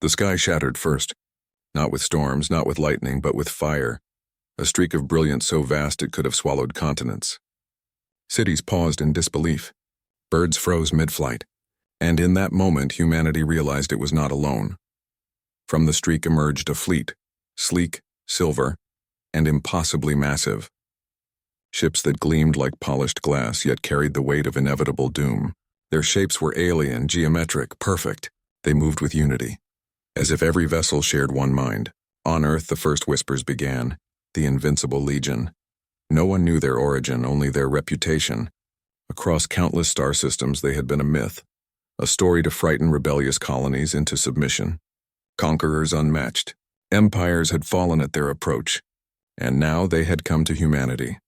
The sky shattered first, not with storms, not with lightning, but with fire, a streak of brilliance so vast it could have swallowed continents. Cities paused in disbelief. Birds froze mid-flight. And in that moment, humanity realized it was not alone. From the streak emerged a fleet, sleek, silver, and impossibly massive. Ships that gleamed like polished glass yet carried the weight of inevitable doom. Their shapes were alien, geometric, perfect. They moved with unity, as if every vessel shared one mind. On Earth, the first whispers began, the Invincible Legion. No one knew their origin, only their reputation. Across countless star systems, they had been a myth, a story to frighten rebellious colonies into submission. Conquerors unmatched, empires had fallen at their approach, and now they had come to humanity.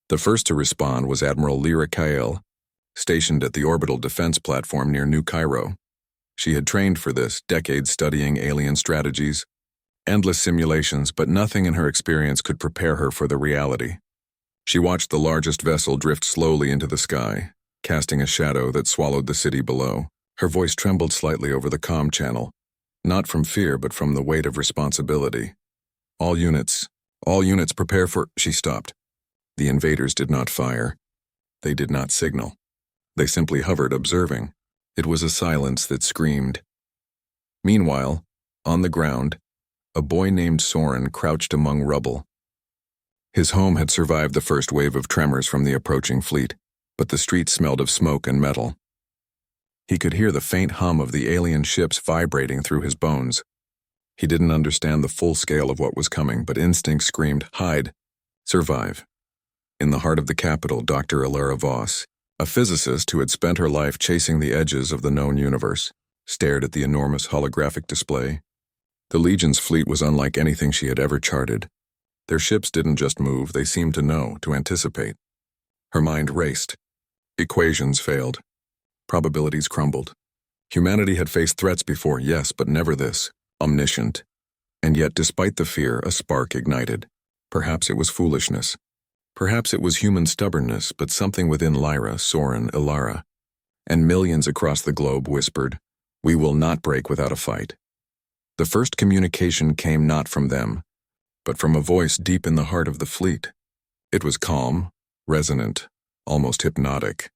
The first to respond was Admiral Lyra Kael, stationed at the orbital defense platform near New Cairo. She had trained for this, decades studying alien strategies, endless simulations, but nothing in her experience could prepare her for the reality. She watched the largest vessel drift slowly into the sky, casting a shadow that swallowed the city below. Her voice trembled slightly over the comm channel, not from fear but from the weight of responsibility. All units prepare for— She stopped. The invaders did not fire. They did not signal. They simply hovered, observing. It was a silence that screamed. Meanwhile, on the ground, a boy named Soren crouched among rubble. His home had survived the first wave of tremors from the approaching fleet, but the streets smelled of smoke and metal. He could hear the faint hum of the alien ships vibrating through his bones. He didn't understand the full scale of what was coming, but instinct screamed, hide, survive. In the heart of the capital, Dr. Alara Voss, a physicist who had spent her life chasing the edges of the known universe, stared at the enormous holographic display. The Legion's fleet was unlike anything she had ever charted. Their ships didn't just move, they seemed to know, to anticipate. Her mind raced. Equations failed. Probabilities crumbled. Humanity had faced threats before, yes, but never this, omniscient. And yet, despite the fear, a spark ignited. Perhaps it was foolishness. Perhaps it was human stubbornness, but something within Lyra, Soren, Alara, and millions across the globe whispered, "We will not break without a fight." The first communication came not from them, but from a voice deep in the heart of the fleet. It was calm, resonant, almost hypnotic.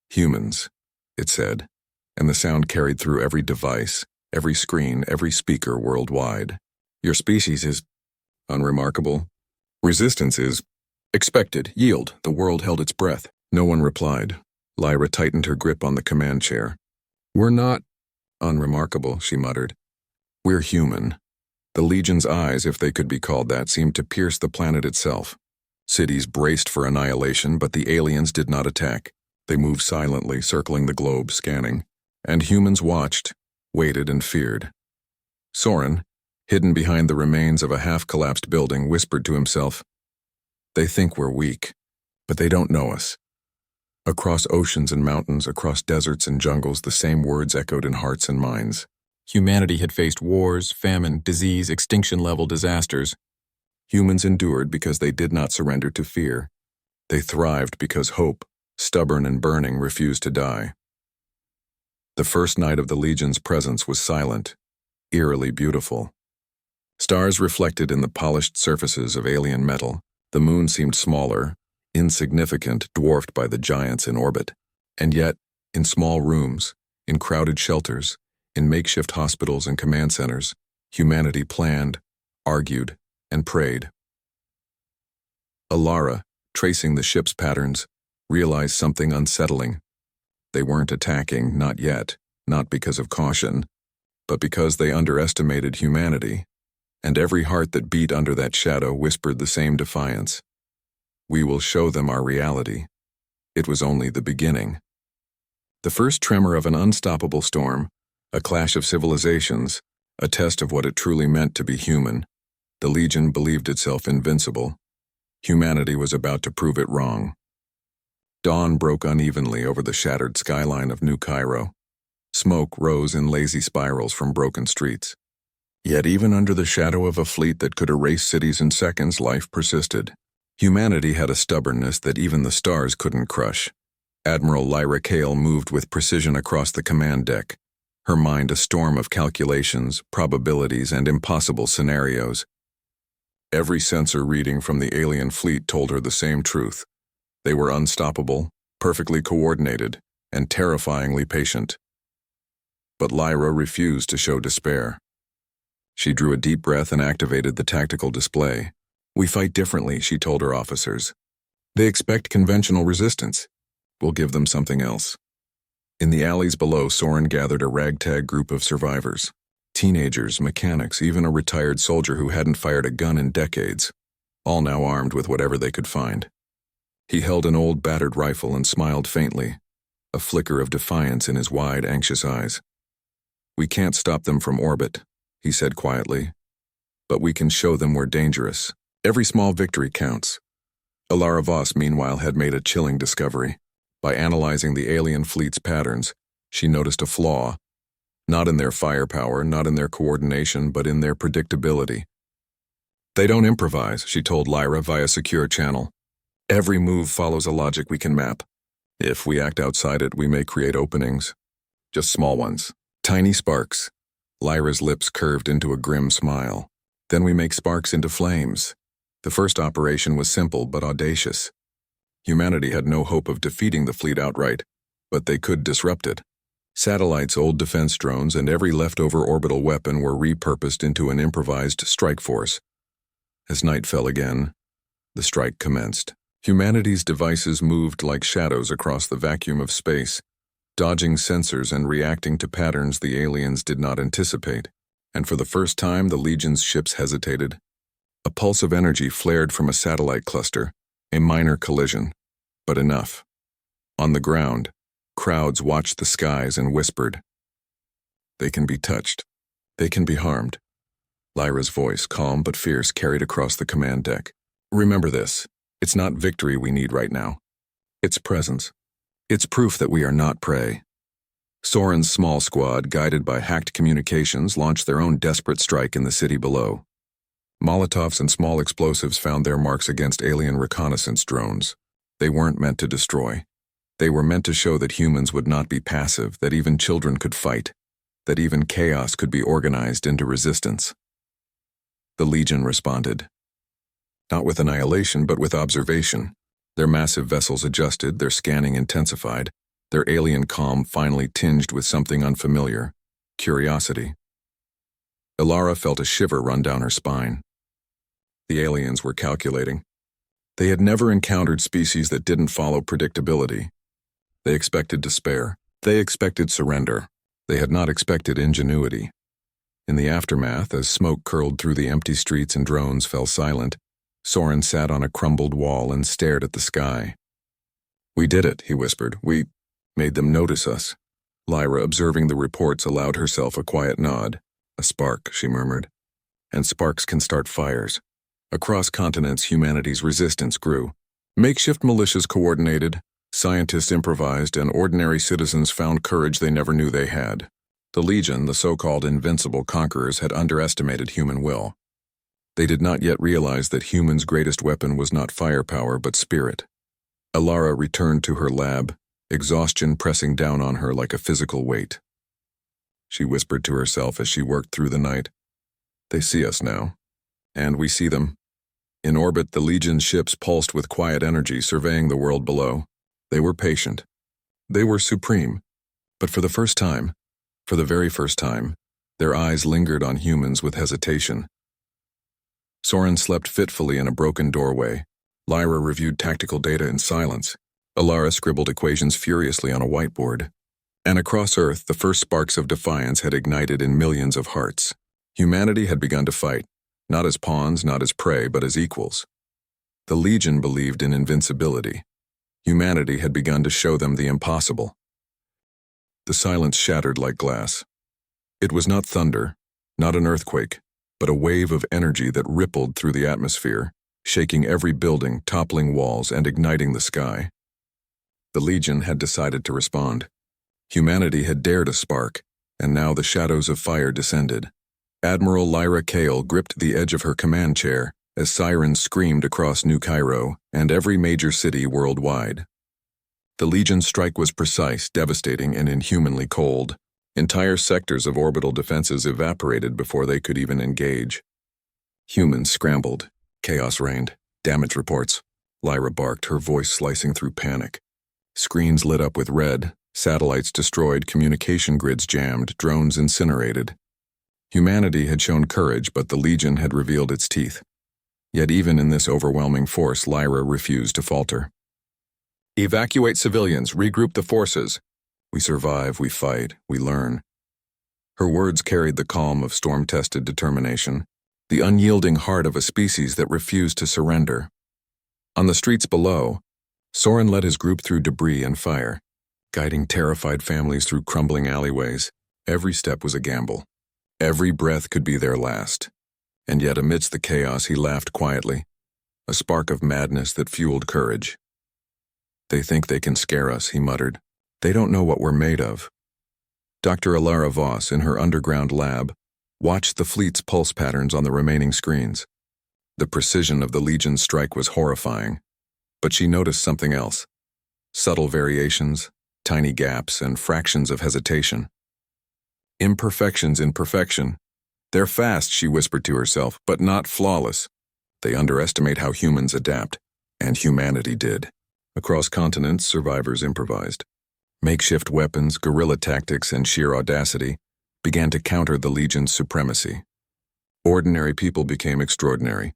"Humans," it said, and the sound carried through every device, every screen, every speaker worldwide. "Your species is unremarkable. Resistance is expected. Yield." The world held its breath. No one replied. Lyra tightened her grip on the command chair. "We're not unremarkable," she muttered. "We're human." The Legion's eyes, if they could be called that, seemed to pierce the planet itself. Cities braced for annihilation, but the aliens did not attack. They moved silently, circling the globe, scanning. And humans watched, waited, and feared. Soren, hidden behind the remains of a half-collapsed building, whispered to himself, "They think we're weak, but they don't know us." Across oceans and mountains, across deserts and jungles, the same words echoed in hearts and minds. Humanity had faced wars, famine, disease, extinction-level disasters. Humans endured because they did not surrender to fear. They thrived because hope, stubborn and burning, refused to die. The first night of the Legion's presence was silent, eerily beautiful. Stars reflected in the polished surfaces of alien metal. The moon seemed smaller, insignificant, dwarfed by the giants in orbit. And yet, in small rooms, in crowded shelters, in makeshift hospitals and command centers, humanity planned, argued, and prayed. Alara, tracing the ship's patterns, realized something unsettling. They weren't attacking, not yet, not because of caution, but because they underestimated humanity, and every heart that beat under that shadow whispered the same defiance. "We will show them our reality." It was only the beginning. The first tremor of an unstoppable storm, a clash of civilizations, a test of what it truly meant to be human. The Legion believed itself invincible. Humanity was about to prove it wrong. Dawn broke unevenly over the shattered skyline of New Cairo. Smoke rose in lazy spirals from broken streets. Yet even under the shadow of a fleet that could erase cities in seconds, life persisted. Humanity had a stubbornness that even the stars couldn't crush. Admiral Lyra Kael moved with precision across the command deck. her mind a storm of calculations, probabilities, and impossible scenarios. Every sensor reading from the alien fleet told her the same truth. They were unstoppable, perfectly coordinated, and terrifyingly patient. But Lyra refused to show despair. She drew a deep breath and activated the tactical display. "We fight differently," she told her officers. "They expect conventional resistance. We'll give them something else." In the alleys below, Soren gathered a ragtag group of survivors. Teenagers, mechanics, even a retired soldier who hadn't fired a gun in decades, all now armed with whatever they could find. He held an old battered rifle and smiled faintly, a flicker of defiance in his wide, anxious eyes. "We can't stop them from orbit," he said quietly, "but we can show them we're dangerous. Every small victory counts." Alara Voss, meanwhile, had made a chilling discovery. By analyzing the alien fleet's patterns, she noticed a flaw, not in their firepower, not in their coordination, but in their predictability. "They don't improvise," she told Lyra via secure channel. "Every move follows a logic we can map. If we act outside it, we may create openings. Just small ones. Tiny sparks." Lyra's lips curved into a grim smile. "Then we make sparks into flames." The first operation was simple but audacious. Humanity had no hope of defeating the fleet outright, but they could disrupt it. Satellites, old defense drones, and every leftover orbital weapon were repurposed into an improvised strike force. As night fell again, the strike commenced. Humanity's devices moved like shadows across the vacuum of space, dodging sensors and reacting to patterns the aliens did not anticipate. And for the first time, the Legion's ships hesitated. A pulse of energy flared from a satellite cluster, a minor collision, but enough. On the ground, crowds watched the skies and whispered, "They can be touched. They can be harmed." Lyra's voice, calm but fierce, carried across the command deck. "Remember this. It's not victory we need right now. It's presence. It's proof that we are not prey." Soren's small squad, guided by hacked communications, launched their own desperate strike in the city below. Molotovs and small explosives found their marks against alien reconnaissance drones. They weren't meant to destroy. They were meant to show that humans would not be passive, that even children could fight, that even chaos could be organized into resistance. The Legion responded. Not with annihilation, but with observation. Their massive vessels adjusted, their scanning intensified, their alien calm finally tinged with something unfamiliar: curiosity. Alara felt a shiver run down her spine. The aliens were calculating. They had never encountered species that didn't follow predictability. They expected despair. They expected surrender. They had not expected ingenuity. In the aftermath, as smoke curled through the empty streets and drones fell silent, Soren sat on a crumbled wall and stared at the sky. "We did it," he whispered. "We made them notice us." Lyra, observing the reports, allowed herself a quiet nod. "A spark," she murmured. "And sparks can start fires." Across continents, humanity's resistance grew. Makeshift militias coordinated, scientists improvised, and ordinary citizens found courage they never knew they had. The Legion, the so-called invincible conquerors, had underestimated human will. They did not yet realize that humans' greatest weapon was not firepower but spirit. Alara returned to her lab, exhaustion pressing down on her like a physical weight. She whispered to herself as she worked through the night, "They see us now. And we see them." In orbit, the Legion's ships pulsed with quiet energy, surveying the world below. They were patient. They were supreme. But for the first time, for the very first time, their eyes lingered on humans with hesitation. Soren slept fitfully in a broken doorway. Lyra reviewed tactical data in silence. Alara scribbled equations furiously on a whiteboard. And across Earth, the first sparks of defiance had ignited in millions of hearts. Humanity had begun to fight, not as pawns, not as prey, but as equals. The Legion believed in invincibility. Humanity had begun to show them the impossible. The silence shattered like glass. It was not thunder, not an earthquake, but a wave of energy that rippled through the atmosphere, shaking every building, toppling walls, and igniting the sky. The Legion had decided to respond. Humanity had dared a spark, and now the shadows of fire descended. Admiral Lyra Kale gripped the edge of her command chair as sirens screamed across New Cairo and every major city worldwide. The Legion's strike was precise, devastating, and inhumanly cold. Entire sectors of orbital defenses evaporated before they could even engage. Humans scrambled. Chaos reigned. Damage reports. Lyra barked, her voice slicing through panic. Screens lit up with red, satellites destroyed, communication grids jammed, drones incinerated. Humanity had shown courage, but the Legion had revealed its teeth. Yet even in this overwhelming force, Lyra refused to falter. Evacuate civilians, regroup the forces. We survive, we fight, we learn. Her words carried the calm of storm-tested determination, the unyielding heart of a species that refused to surrender. On the streets below, Soren led his group through debris and fire, guiding terrified families through crumbling alleyways. Every step was a gamble. Every breath could be their last. And yet amidst the chaos he laughed quietly, a spark of madness that fueled courage. They think they can scare us, he muttered. They don't know what we're made of. Dr. Alara Voss, in her underground lab, watched the fleet's pulse patterns on the remaining screens. The precision of the Legion's strike was horrifying, but she noticed something else. Subtle variations, tiny gaps, and fractions of hesitation. Imperfections in perfection. They're fast, she whispered to herself, but not flawless. They underestimate how humans adapt, and humanity did. Across continents, survivors improvised. Makeshift weapons, guerrilla tactics, and sheer audacity began to counter the Legion's supremacy. Ordinary people became extraordinary.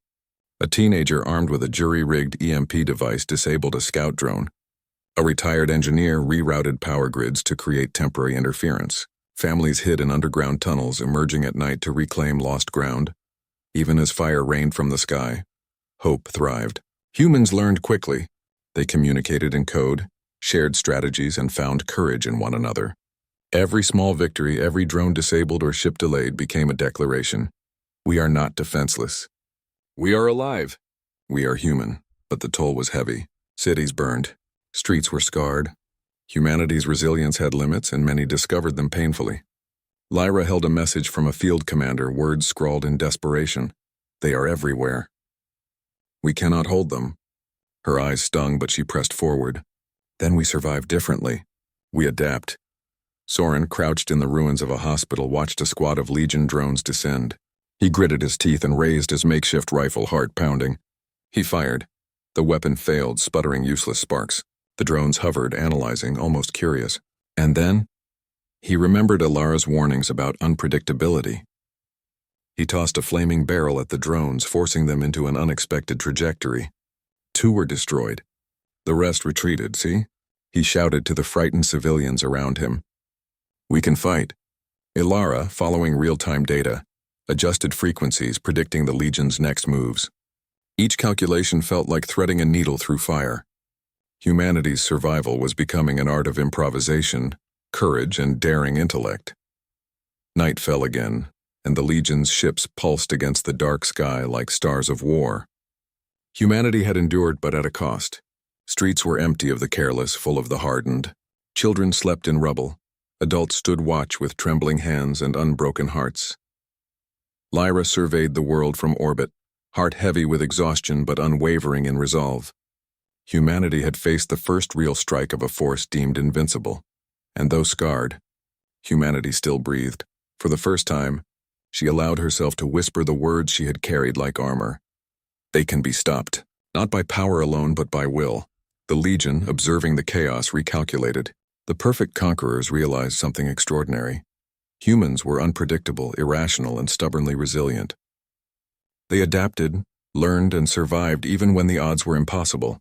A teenager armed with a jury-rigged EMP device disabled a scout drone. A retired engineer rerouted power grids to create temporary interference. Families hid in underground tunnels, emerging at night to reclaim lost ground. Even as fire rained from the sky, hope thrived. Humans learned quickly. They communicated in code, shared strategies, and found courage in one another. Every small victory, every drone disabled or ship delayed became a declaration. We are not defenseless. We are alive. We are human. But the toll was heavy. Cities burned. Streets were scarred. Humanity's resilience had limits, and many discovered them painfully. Lyra held a message from a field commander, words scrawled in desperation. They are everywhere. We cannot hold them. Her eyes stung, but she pressed forward. Then we survive differently. We adapt. Soren, crouched in the ruins of a hospital, watched a squad of Legion drones descend. He gritted his teeth and raised his makeshift rifle, heart pounding. He fired. The weapon failed, sputtering useless sparks. The drones hovered, analyzing, almost curious. And then, he remembered Alara's warnings about unpredictability. He tossed a flaming barrel at the drones, forcing them into an unexpected trajectory. 2 were destroyed. The rest retreated, see? He shouted to the frightened civilians around him. We can fight. Alara, following real-time data, adjusted frequencies predicting the Legion's next moves. Each calculation felt like threading a needle through fire. Humanity's survival was becoming an art of improvisation, courage, and daring intellect. Night fell again, and the Legion's ships pulsed against the dark sky like stars of war. Humanity had endured, but at a cost. Streets were empty of the careless, full of the hardened. Children slept in rubble. Adults stood watch with trembling hands and unbroken hearts. Lyra surveyed the world from orbit, heart heavy with exhaustion but unwavering in resolve. Humanity had faced the first real strike of a force deemed invincible, and though scarred, humanity still breathed. For the first time, she allowed herself to whisper the words she had carried like armor. They can be stopped, not by power alone but by will. The Legion, observing the chaos, recalculated. The perfect conquerors realized something extraordinary. Humans were unpredictable, irrational, and stubbornly resilient. They adapted, learned, and survived even when the odds were impossible.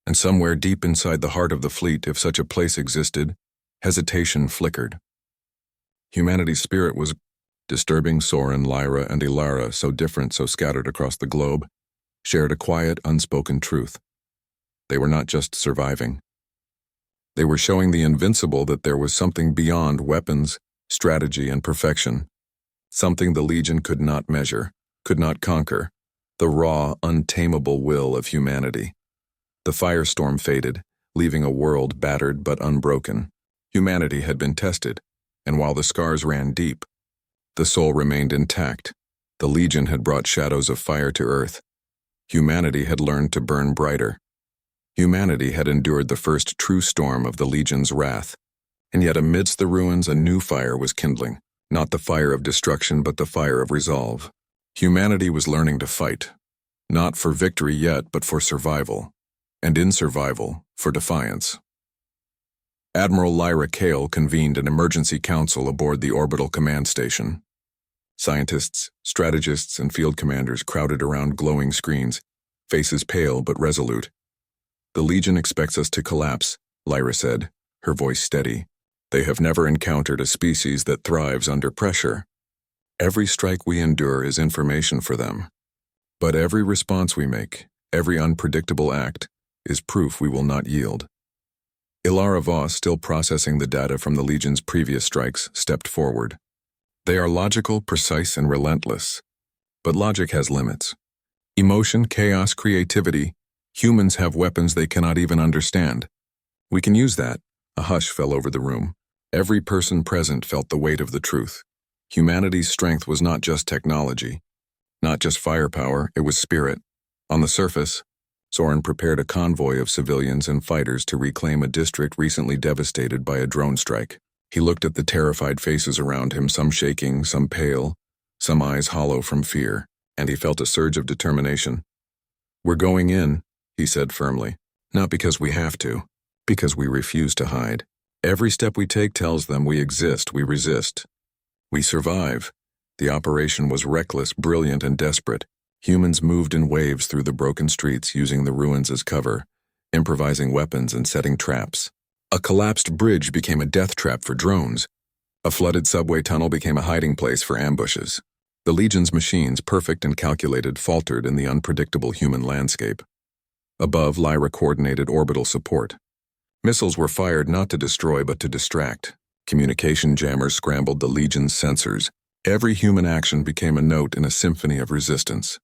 And somewhere deep inside the heart of the fleet, if such a place existed, hesitation flickered. Humanity's spirit was disturbing. Soren, Lyra, and Alara, so different, so scattered across the globe, shared a quiet, unspoken truth. They were not just surviving. They were showing the invincible that there was something beyond weapons, strategy, and perfection. Something the Legion could not measure, could not conquer. The raw, untamable will of humanity. The firestorm faded, leaving a world battered but unbroken. Humanity had been tested, and while the scars ran deep, the soul remained intact. The Legion had brought shadows of fire to Earth. Humanity had learned to burn brighter. Humanity had endured the first true storm of the Legion's wrath, And yet amidst the ruins a new fire was kindling, not the fire of destruction but the fire of resolve. Humanity was learning to fight, not for victory yet but for survival, and in survival, for defiance. Admiral Lyra Kale convened an emergency council aboard the orbital command station. Scientists, strategists, and field commanders crowded around glowing screens, faces pale but resolute. "The Legion expects us to collapse," Lyra said, her voice steady. "They have never encountered a species that thrives under pressure. Every strike we endure is information for them. But every response we make, every unpredictable act, is proof we will not yield." Ilara Voss, still processing the data from the Legion's previous strikes, stepped forward. "They are logical, precise, and relentless. But logic has limits. Emotion, chaos, creativity, humans have weapons they cannot even understand. We can use that." A hush fell over the room. Every person present felt the weight of the truth. Humanity's strength was not just technology, not just firepower, it was spirit. On the surface, Soren prepared a convoy of civilians and fighters to reclaim a district recently devastated by a drone strike. He looked at the terrified faces around him, some shaking, some pale, some eyes hollow from fear, and he felt a surge of determination. "We're going in," he said firmly, "not because we have to, because we refuse to hide. Every step we take tells them we exist, we resist. We survive." The operation was reckless, brilliant, and desperate. Humans moved in waves through the broken streets, using the ruins as cover, improvising weapons and setting traps. A collapsed bridge became a death trap for drones. A flooded subway tunnel became a hiding place for ambushes. The Legion's machines, perfect and calculated, faltered in the unpredictable human landscape. Above, Lyra coordinated orbital support. Missiles were fired not to destroy but to distract. Communication jammers scrambled the Legion's sensors. Every human action became a note in a symphony of resistance.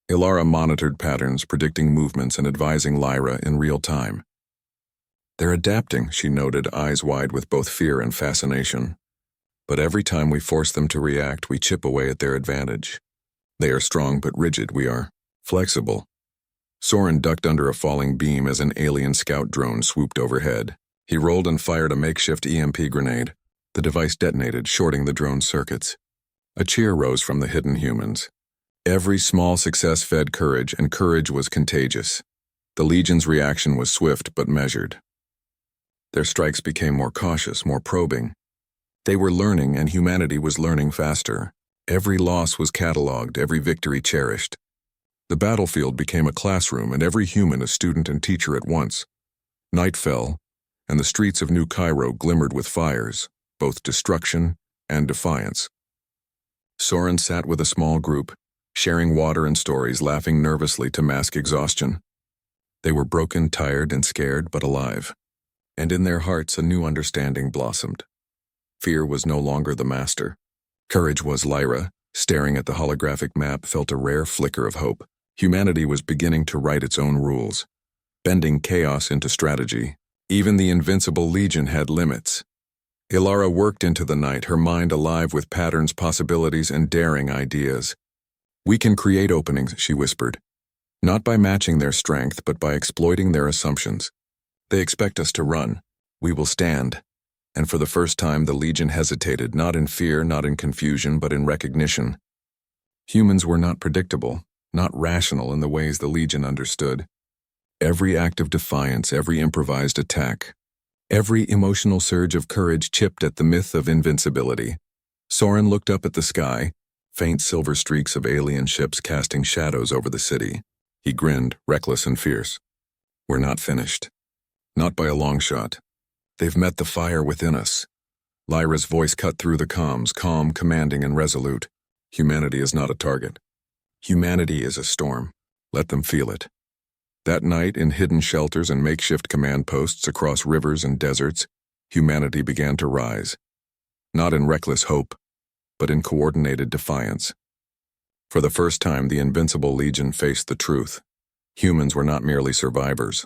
Ilara monitored patterns, predicting movements and advising Lyra in real time. "They're adapting," she noted, eyes wide with both fear and fascination. "But every time we force them to react, we chip away at their advantage. They are strong but rigid, we are flexible." Soren ducked under a falling beam as an alien scout drone swooped overhead. He rolled and fired a makeshift EMP grenade. The device detonated, shorting the drone's circuits. A cheer rose from the hidden humans. Every small success fed courage, and courage was contagious. The Legion's reaction was swift but measured. Their strikes became more cautious, more probing. They were learning, and humanity was learning faster. Every loss was catalogued, every victory cherished. The battlefield became a classroom, and every human a student and teacher at once. Night fell, and the streets of New Cairo glimmered with fires, both destruction and defiance. Soren sat with a small group, sharing water and stories, laughing nervously to mask exhaustion. They were broken, tired, and scared, but alive. And in their hearts a new understanding blossomed. Fear was no longer the master. Courage was. Lyra, staring at the holographic map, felt a rare flicker of hope. Humanity was beginning to write its own rules, bending chaos into strategy. Even the Invincible Legion had limits. Ilara worked into the night, her mind alive with patterns, possibilities, and daring ideas. "We can create openings," she whispered. "Not by matching their strength, but by exploiting their assumptions. They expect us to run. We will stand." And for the first time the Legion hesitated, not in fear, not in confusion, but in recognition. Humans were not predictable, not rational in the ways the Legion understood. Every act of defiance, every improvised attack, every emotional surge of courage chipped at the myth of invincibility. Soren looked up at the sky, faint silver streaks of alien ships casting shadows over the city. He grinned, reckless and fierce. "We're not finished. Not by a long shot. They've met the fire within us." Lyra's voice cut through the comms, calm, commanding, and resolute. "Humanity is not a target. Humanity is a storm. Let them feel it." That night, in hidden shelters and makeshift command posts across rivers and deserts, humanity began to rise. Not in reckless hope, but in coordinated defiance. For the first time, the Invincible Legion faced the truth. Humans were not merely survivors.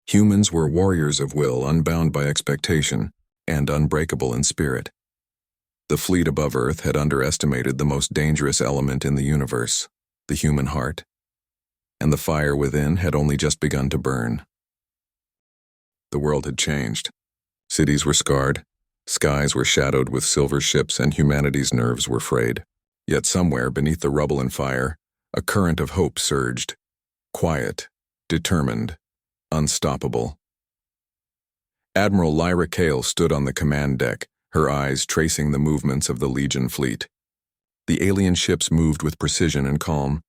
Humans were warriors of will, unbound by expectation, and unbreakable in spirit. The fleet above Earth had underestimated the most dangerous element in the universe, the human heart. And the fire within had only just begun to burn. The world had changed. Cities were scarred, Skies were shadowed with silver ships and humanity's nerves were frayed. Yet somewhere beneath the rubble and fire, a current of hope surged. Quiet, determined, unstoppable. Admiral Lyra Kale stood on the command deck, her eyes tracing the movements of the Legion fleet. The alien ships moved with precision and calm,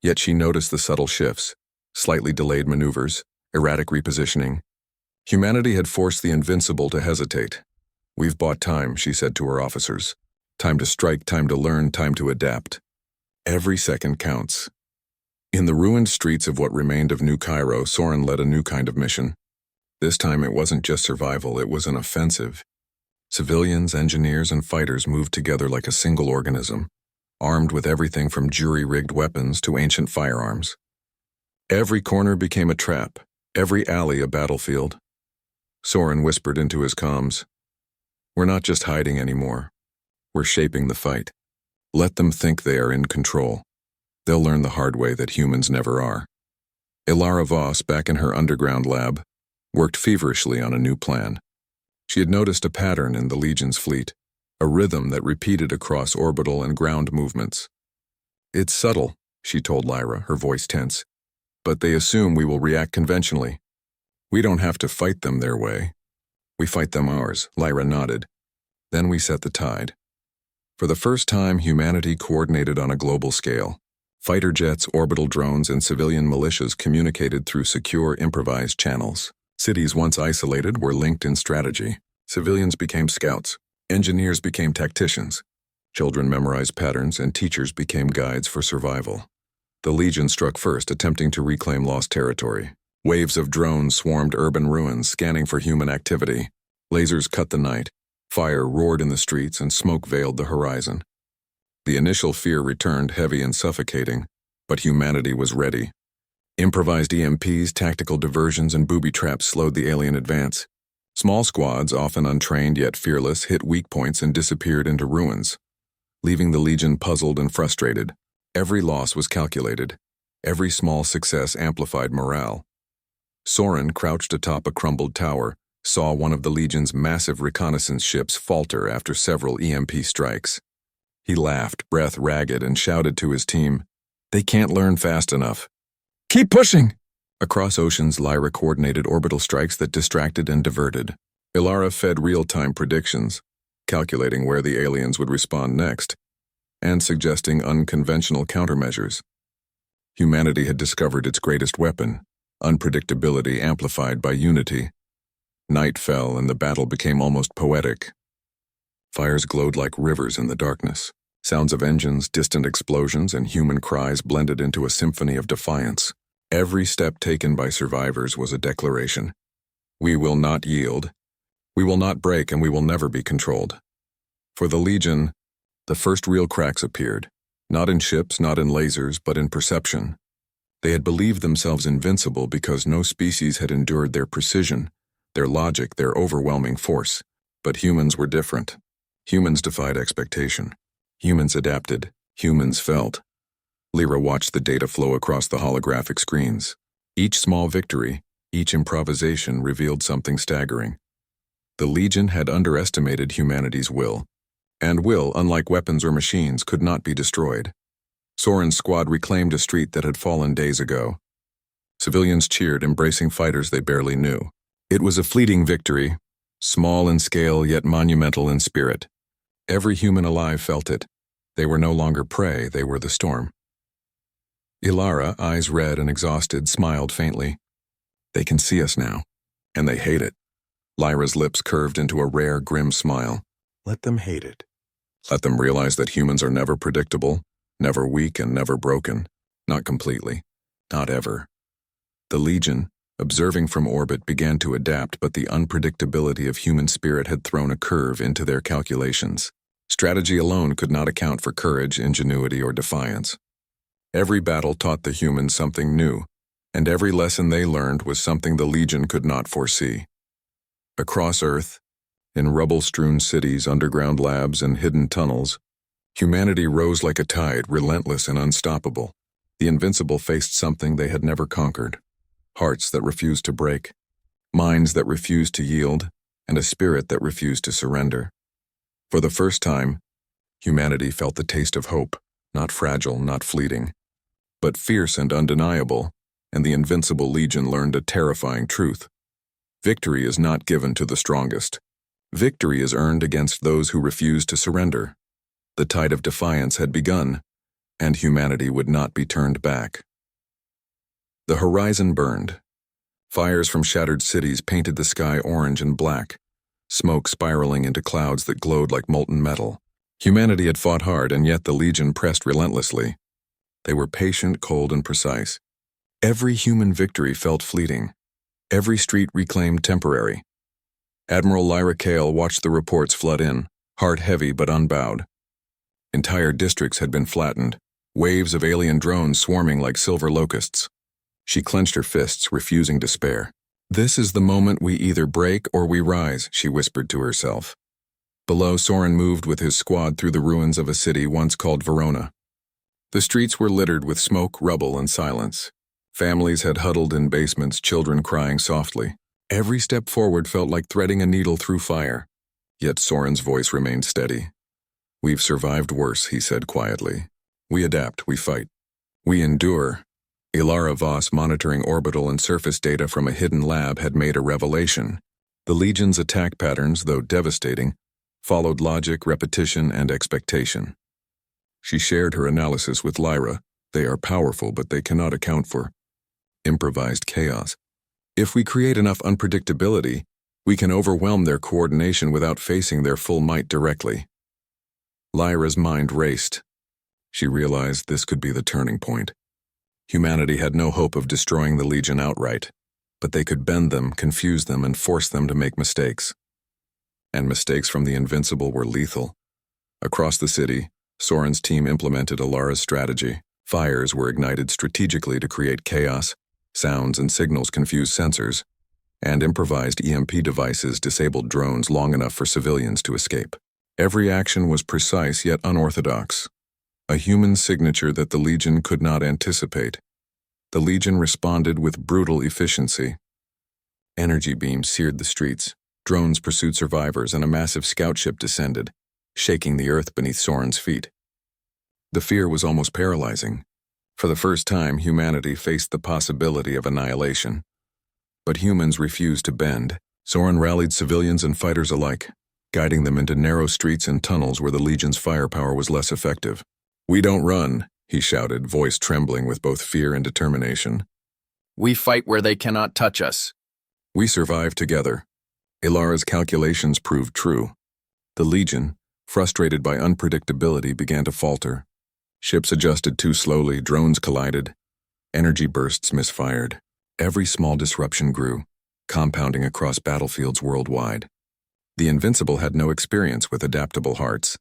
yet she noticed the subtle shifts, slightly delayed maneuvers, erratic repositioning. Humanity had forced the Invincible to hesitate. "We've bought time," she said to her officers. "Time to strike, time to learn, time to adapt. Every second counts." In the ruined streets of what remained of New Cairo, Soren led a new kind of mission. This time it wasn't just survival, it was an offensive. Civilians, engineers, and fighters moved together like a single organism, armed with everything from jury-rigged weapons to ancient firearms. Every corner became a trap, every alley a battlefield. Soren whispered into his comms, "We're not just hiding anymore. We're shaping the fight. Let them think they are in control. They'll learn the hard way that humans never are." Ilara Voss, back in her underground lab, worked feverishly on a new plan. She had noticed a pattern in the Legion's fleet, a rhythm that repeated across orbital and ground movements. "It's subtle," she told Lyra, her voice tense, "but they assume we will react conventionally. We don't have to fight them their way. We fight them ours." Lyra nodded. "Then we set the tide." For the first time, humanity coordinated on a global scale. Fighter jets, orbital drones, and civilian militias communicated through secure, improvised channels. Cities once isolated were linked in strategy. Civilians became scouts. Engineers became tacticians. Children memorized patterns, and teachers became guides for survival. The Legion struck first, attempting to reclaim lost territory. Waves of drones swarmed urban ruins, scanning for human activity. Lasers cut the night. Fire roared in the streets, and smoke veiled the horizon. The initial fear returned, heavy and suffocating, but humanity was ready. Improvised EMPs, tactical diversions, and booby traps slowed the alien advance. Small squads, often untrained yet fearless, hit weak points and disappeared into ruins, leaving the Legion puzzled and frustrated. Every loss was calculated. Every small success amplified morale. Soren, crouched atop a crumbled tower, saw one of the Legion's massive reconnaissance ships falter after several EMP strikes. He laughed, breath ragged, and shouted to his team, "They can't learn fast enough. Keep pushing!" Across oceans, Lyra coordinated orbital strikes that distracted and diverted. Ilara fed real-time predictions, calculating where the aliens would respond next, and suggesting unconventional countermeasures. Humanity had discovered its greatest weapon, unpredictability amplified by unity. Night fell and the battle became almost poetic. Fires glowed like rivers in the darkness. Sounds of engines, distant explosions, and human cries blended into a symphony of defiance. Every step taken by survivors was a declaration. We will not yield. We will not break, and we will never be controlled. For the Legion, the first real cracks appeared, not in ships, not in lasers, but in perception. They had believed themselves invincible because no species had endured their precision, their logic, their overwhelming force. But humans were different. Humans defied expectation. Humans adapted. Humans felt. Lyra watched the data flow across the holographic screens. Each small victory, each improvisation revealed something staggering. The Legion had underestimated humanity's will. And will, unlike weapons or machines, could not be destroyed. Soren's squad reclaimed a street that had fallen days ago. Civilians cheered, embracing fighters they barely knew. It was a fleeting victory, small in scale yet monumental in spirit. Every human alive felt it. They were no longer prey, they were the storm. Ilara, eyes red and exhausted, smiled faintly. They can see us now, and they hate it. Lyra's lips curved into a rare, grim smile. Let them hate it. Let them realize that humans are never predictable, never weak, and never broken. Not completely. Not ever. The Legion, observing from orbit, began to adapt, but the unpredictability of human spirit had thrown a curve into their calculations. Strategy alone could not account for courage, ingenuity, or defiance. Every battle taught the humans something new, and every lesson they learned was something the Legion could not foresee. Across Earth, in rubble-strewn cities, underground labs, and hidden tunnels, humanity rose like a tide, relentless and unstoppable. The Invincible faced something they had never conquered. Hearts that refused to break, minds that refused to yield, and a spirit that refused to surrender. For the first time, humanity felt the taste of hope, not fragile, not fleeting, but fierce and undeniable, and the Invincible Legion learned a terrifying truth. Victory is not given to the strongest. Victory is earned against those who refuse to surrender. The tide of defiance had begun, and humanity would not be turned back. The horizon burned. Fires from shattered cities painted the sky orange and black, smoke spiraling into clouds that glowed like molten metal. Humanity had fought hard, and yet the Legion pressed relentlessly. They were patient, cold, and precise. Every human victory felt fleeting. Every street reclaimed temporary. Admiral Lyra Kale watched the reports flood in, heart heavy but unbowed. Entire districts had been flattened, waves of alien drones swarming like silver locusts. She clenched her fists, refusing to spare. "This is the moment we either break or we rise," she whispered to herself. Below, Soren moved with his squad through the ruins of a city once called Verona. The streets were littered with smoke, rubble, and silence. Families had huddled in basements, children crying softly. Every step forward felt like threading a needle through fire. Yet Soren's voice remained steady. "We've survived worse," he said quietly. "We adapt, we fight. We endure." Ilara Voss, monitoring orbital and surface data from a hidden lab, had made a revelation. The Legion's attack patterns, though devastating, followed logic, repetition, and expectation. She shared her analysis with Lyra. "They are powerful, but they cannot account for improvised chaos. If we create enough unpredictability, we can overwhelm their coordination without facing their full might directly." Lyra's mind raced. She realized this could be the turning point. Humanity had no hope of destroying the Legion outright, but they could bend them, confuse them, and force them to make mistakes. And mistakes from the Invincible were lethal. Across the city, Soren's team implemented Ilara's strategy. Fires were ignited strategically to create chaos, sounds and signals confused sensors, and improvised EMP devices disabled drones long enough for civilians to escape. Every action was precise yet unorthodox, a human signature that the Legion could not anticipate. The Legion responded with brutal efficiency. Energy beams seared the streets, drones pursued survivors, and a massive scout ship descended, shaking the earth beneath Soren's feet. The fear was almost paralyzing. For the first time, humanity faced the possibility of annihilation. But humans refused to bend. Soren rallied civilians and fighters alike, guiding them into narrow streets and tunnels where the Legion's firepower was less effective. "We don't run," he shouted, voice trembling with both fear and determination. "We fight where they cannot touch us." We survive together. Ilara's calculations proved true. The Legion, frustrated by unpredictability, began to falter. Ships adjusted too slowly, drones collided, energy bursts misfired. Every small disruption grew, compounding across battlefields worldwide. The Invincible had no experience with adaptable hearts.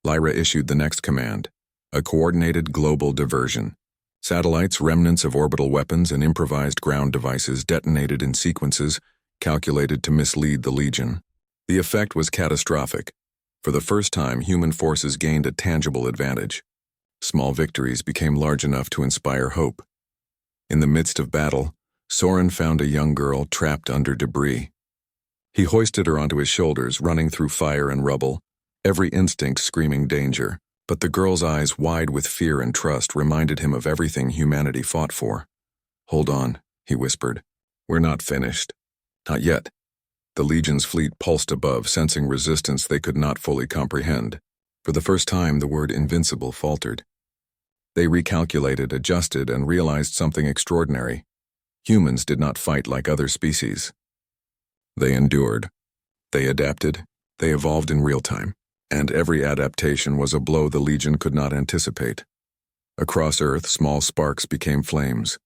Lyra issued the next command, a coordinated global diversion. Satellites, remnants of orbital weapons, and improvised ground devices detonated in sequences calculated to mislead the Legion. The effect was catastrophic. For the first time, human forces gained a tangible advantage. Small victories became large enough to inspire hope. In the midst of battle, Soren found a young girl trapped under debris. He hoisted her onto his shoulders, running through fire and rubble, every instinct screaming danger. But the girl's eyes, wide with fear and trust, reminded him of everything humanity fought for. "Hold on," he whispered. "We're not finished. Not yet." The Legion's fleet pulsed above, sensing resistance they could not fully comprehend. For the first time, the word invincible faltered. They recalculated, adjusted, and realized something extraordinary. Humans did not fight like other species. They endured. They adapted. They evolved in real time. And every adaptation was a blow the Legion could not anticipate. Across Earth, small sparks became flames.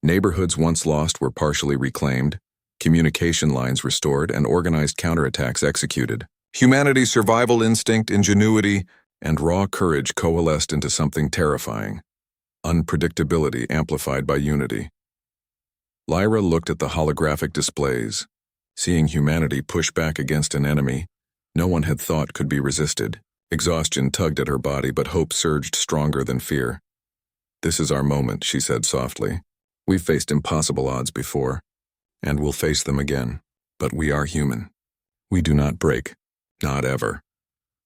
Neighborhoods once lost were partially reclaimed, communication lines restored, and organized counterattacks executed. Humanity's survival instinct, ingenuity, and raw courage coalesced into something terrifying. Unpredictability amplified by unity. Lyra looked at the holographic displays. Seeing humanity push back against an enemy no one had thought could be resisted. Exhaustion tugged at her body, but hope surged stronger than fear. "This is our moment," she said softly. "We've faced impossible odds before, and we'll face them again. But we are human. We do not break. Not ever.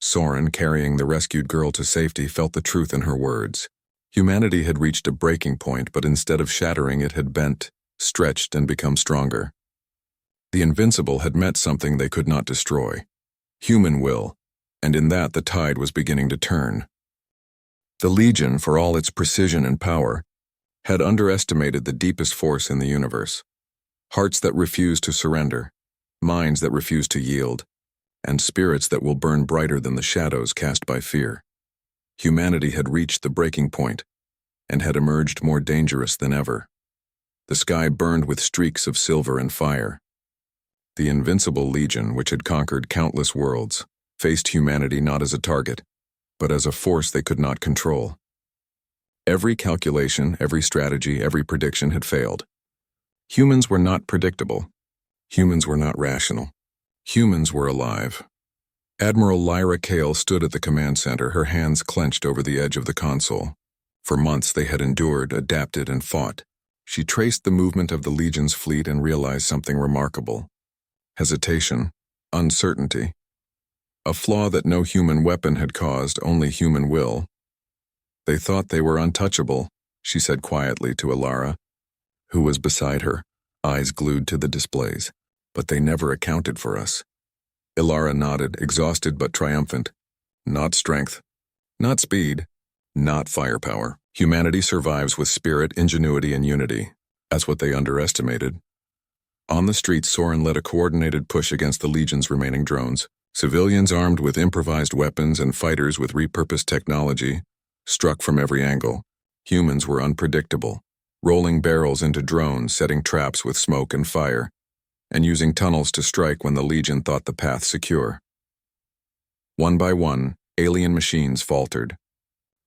Soren, carrying the rescued girl to safety, felt the truth in her words. Humanity had reached a breaking point, but instead of shattering, it had bent, stretched, and become stronger. The Invincible had met something they could not destroy. Human will, and in that the tide was beginning to turn. The Legion, for all its precision and power, had underestimated the deepest force in the universe. Hearts that refuse to surrender, minds that refuse to yield, and spirits that will burn brighter than the shadows cast by fear. Humanity had reached the breaking point, and had emerged more dangerous than ever. The sky burned with streaks of silver and fire. The Invincible Legion, which had conquered countless worlds, faced humanity not as a target, but as a force they could not control. Every calculation, every strategy, every prediction had failed. Humans were not predictable. Humans were not rational. Humans were alive. Admiral Lyra Kale stood at the command center, her hands clenched over the edge of the console. For months they had endured, adapted, and fought. She traced the movement of the Legion's fleet and realized something remarkable. Hesitation, uncertainty. A flaw that no human weapon had caused, only human will. They thought they were untouchable, she said quietly to Alara, who was beside her, eyes glued to the displays. But they never accounted for us. Alara nodded, exhausted but triumphant. Not strength, not speed, not firepower. Humanity survives with spirit, ingenuity, and unity. That's what they underestimated. On the streets, Soren led a coordinated push against the Legion's remaining drones. Civilians armed with improvised weapons and fighters with repurposed technology struck from every angle. Humans were unpredictable, rolling barrels into drones, setting traps with smoke and fire, and using tunnels to strike when the Legion thought the path secure. One by one, alien machines faltered.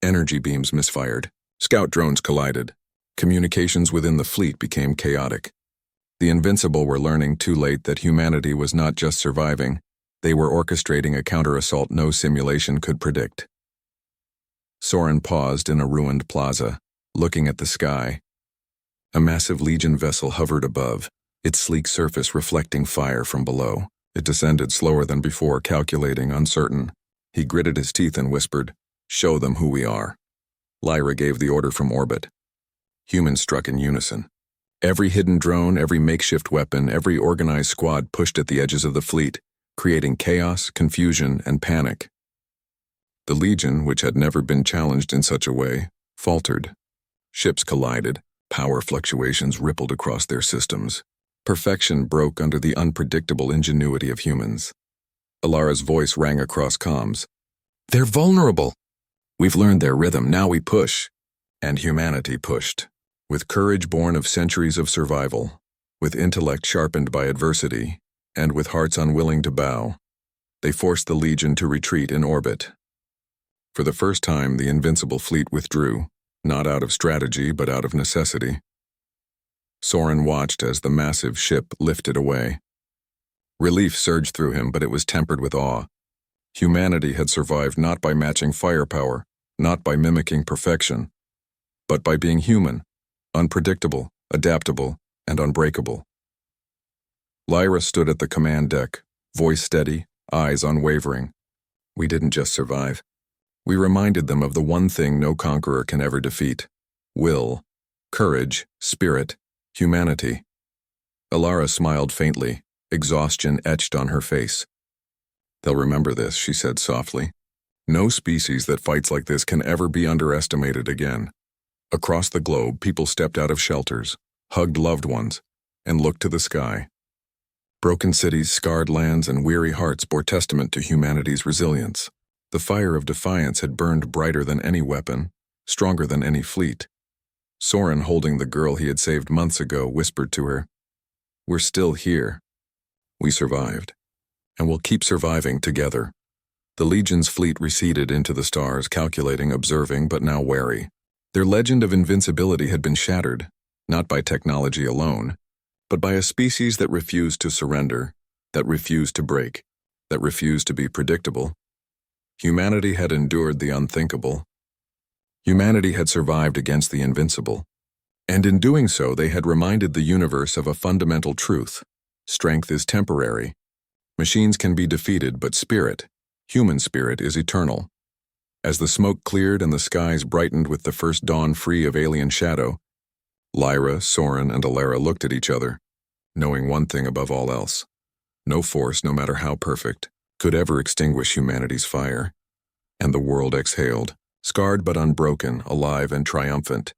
Energy beams misfired. Scout drones collided. Communications within the fleet became chaotic. The Invincible were learning too late that humanity was not just surviving, they were orchestrating a counter-assault no simulation could predict. Soren paused in a ruined plaza, looking at the sky. A massive Legion vessel hovered above, its sleek surface reflecting fire from below. It descended slower than before, calculating, uncertain. He gritted his teeth and whispered, "Show them who we are." Lyra gave the order from orbit. Humans struck in unison. Every hidden drone, every makeshift weapon, every organized squad pushed at the edges of the fleet, creating chaos, confusion, and panic. The Legion, which had never been challenged in such a way, faltered. Ships collided, power fluctuations rippled across their systems. Perfection broke under the unpredictable ingenuity of humans. Alara's voice rang across comms. "They're vulnerable. We've learned their rhythm, now we push." And humanity pushed. With courage born of centuries of survival, with intellect sharpened by adversity, and with hearts unwilling to bow, they forced the Legion to retreat in orbit. For the first time, the Invincible fleet withdrew, not out of strategy but out of necessity. Soren watched as the massive ship lifted away. Relief surged through him, but it was tempered with awe. Humanity had survived not by matching firepower, not by mimicking perfection, but by being human, unpredictable, adaptable, and unbreakable. Lyra stood at the command deck, voice steady, eyes unwavering. We didn't just survive. We reminded them of the one thing no conqueror can ever defeat: will, courage, spirit, humanity. Alara smiled faintly, exhaustion etched on her face. "They'll remember this," she said softly. "No species that fights like this can ever be underestimated again." Across the globe, people stepped out of shelters, hugged loved ones, and looked to the sky. Broken cities, scarred lands, and weary hearts bore testament to humanity's resilience. The fire of defiance had burned brighter than any weapon, stronger than any fleet. Soren, holding the girl he had saved months ago, whispered to her, "We're still here. We survived, and we'll keep surviving together." The Legion's fleet receded into the stars, calculating, observing, but now wary. Their legend of invincibility had been shattered, not by technology alone, but by a species that refused to surrender, that refused to break, that refused to be predictable. Humanity had endured the unthinkable. Humanity had survived against the Invincible. And in doing so, they had reminded the universe of a fundamental truth: strength is temporary, Machines can be defeated, but spirit, human spirit, is eternal. As the smoke cleared and the skies brightened with the first dawn free of alien shadow, Lyra, Soren, and Alara looked at each other, knowing one thing above all else. No force, no matter how perfect, could ever extinguish humanity's fire. And the world exhaled, scarred but unbroken, alive and triumphant,